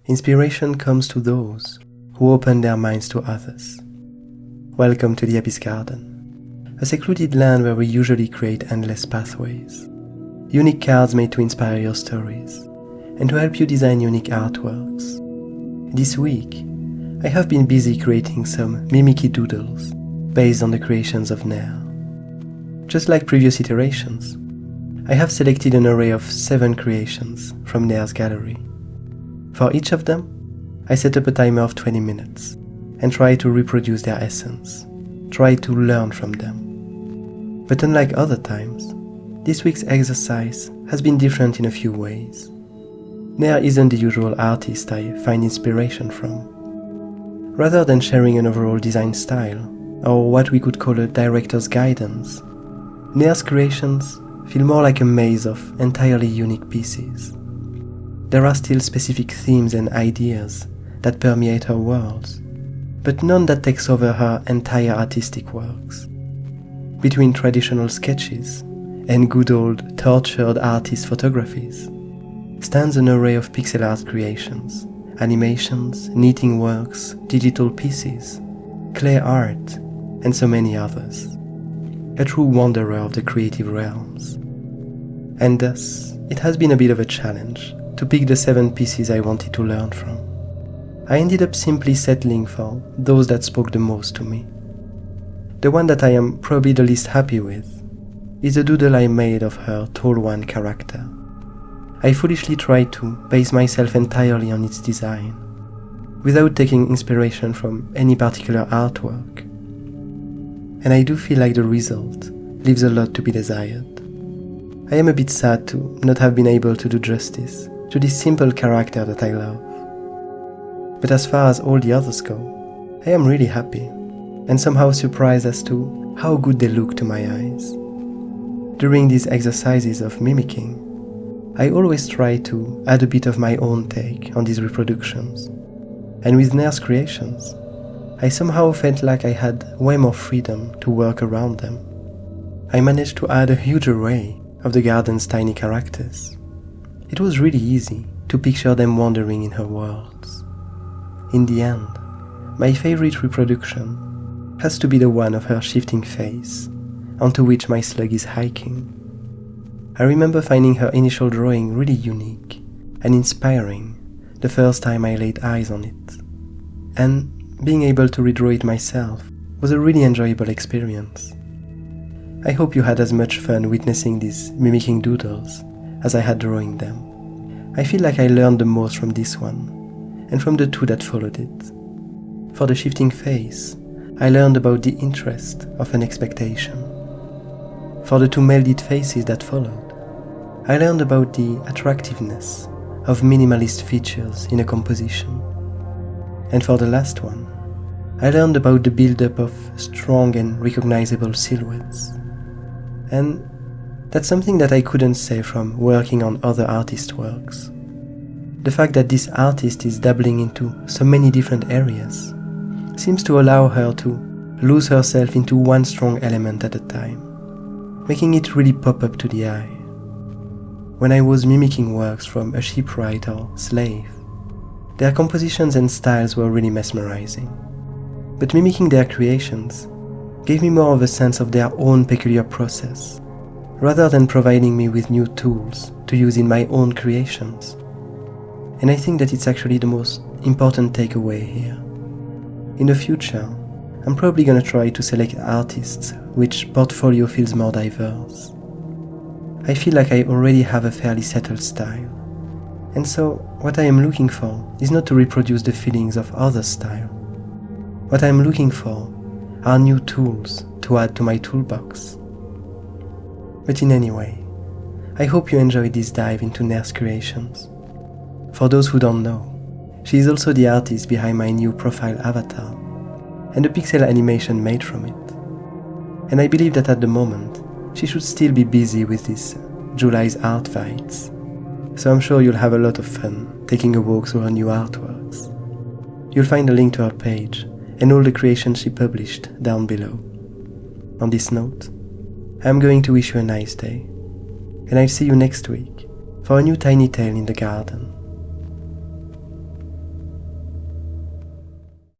Inspiration comes to those who open their minds to others. Welcome to the Abyss Garden, a secluded land where we usually create endless pathways, unique cards made to inspire your stories, and to help you design unique artworks. This week, I have been busy creating some mimicky doodles based on the creations of Nicjz. Just like previous iterations, I have selected an array of 7 creations from Nicjz gallery. For each of them, I set up a timer of 20 minutes and try to reproduce their essence, try to learn from them. But unlike other times, this week's exercise has been different in a few ways. Nicjz isn't the usual artist I find inspiration from. Rather than sharing an overall design style, or what we could call a director's guidance, Nicjz creations feel more like a maze of entirely unique pieces. There are still specific themes and ideas that permeate her worlds, but none that takes over her entire artistic works. Between traditional sketches and good old tortured artist photographies stands an array of pixel art creations, animations, knitting works, digital pieces, clay art, and so many others. A true wanderer of the creative realms. And thus, it has been a bit of a challenge to pick the 7 pieces I wanted to learn from. I ended up simply settling for those that spoke the most to me. The one that I am probably the least happy with is a doodle I made of her Tall One character. I foolishly tried to base myself entirely on its design, without taking inspiration from any particular artwork. And I do feel like the result leaves a lot to be desired. I am a bit sad to not have been able to do justice to this simple character that I love. But as far as all the others go, I am really happy, and somehow surprised as to how good they look to my eyes. During these exercises of mimicking, I always try to add a bit of my own take on these reproductions, and with Nicjz creations, I somehow felt like I had way more freedom to work around them. I managed to add a huge array of the garden's tiny characters. It was really easy to picture them wandering in her worlds. In the end, my favorite reproduction has to be the one of her shifting face, onto which my slug is hiking. I remember finding her initial drawing really unique and inspiring the first time I laid eyes on it, and being able to redraw it myself was a really enjoyable experience. I hope you had as much fun witnessing these mimicking doodles as I had drawing them. I feel like I learned the most from this one, and from the 2 that followed it. For the shifting face, I learned about the interest of an expectation. For the 2 melded faces that followed, I learned about the attractiveness of minimalist features in a composition. And for the last one, I learned about the build-up of strong and recognizable silhouettes. And that's something that I couldn't say from working on other artists' works. The fact that this artist is dabbling into so many different areas seems to allow her to lose herself into one strong element at a time, making it really pop up to the eye. When I was mimicking works from a shipwright or slave, their compositions and styles were really mesmerizing. But mimicking their creations gave me more of a sense of their own peculiar process, rather than providing me with new tools to use in my own creations. And I think that it's actually the most important takeaway here. In the future, I'm probably gonna try to select artists which portfolio feels more diverse. I feel like I already have a fairly settled style, and so what I am looking for is not to reproduce the feelings of others' style. What I am looking for are new tools to add to my toolbox. But in any way, I hope you enjoyed this dive into Nicjz creations. For those who don't know, she is also the artist behind my new profile avatar, and the pixel animation made from it. And I believe that at the moment, she should still be busy with this July's art fights, so I'm sure you'll have a lot of fun taking a walk through her new artworks. You'll find a link to her page and all the creations she published down below. On this note, I'm going to wish you a nice day, and I'll see you next week for a new tiny tale in the garden.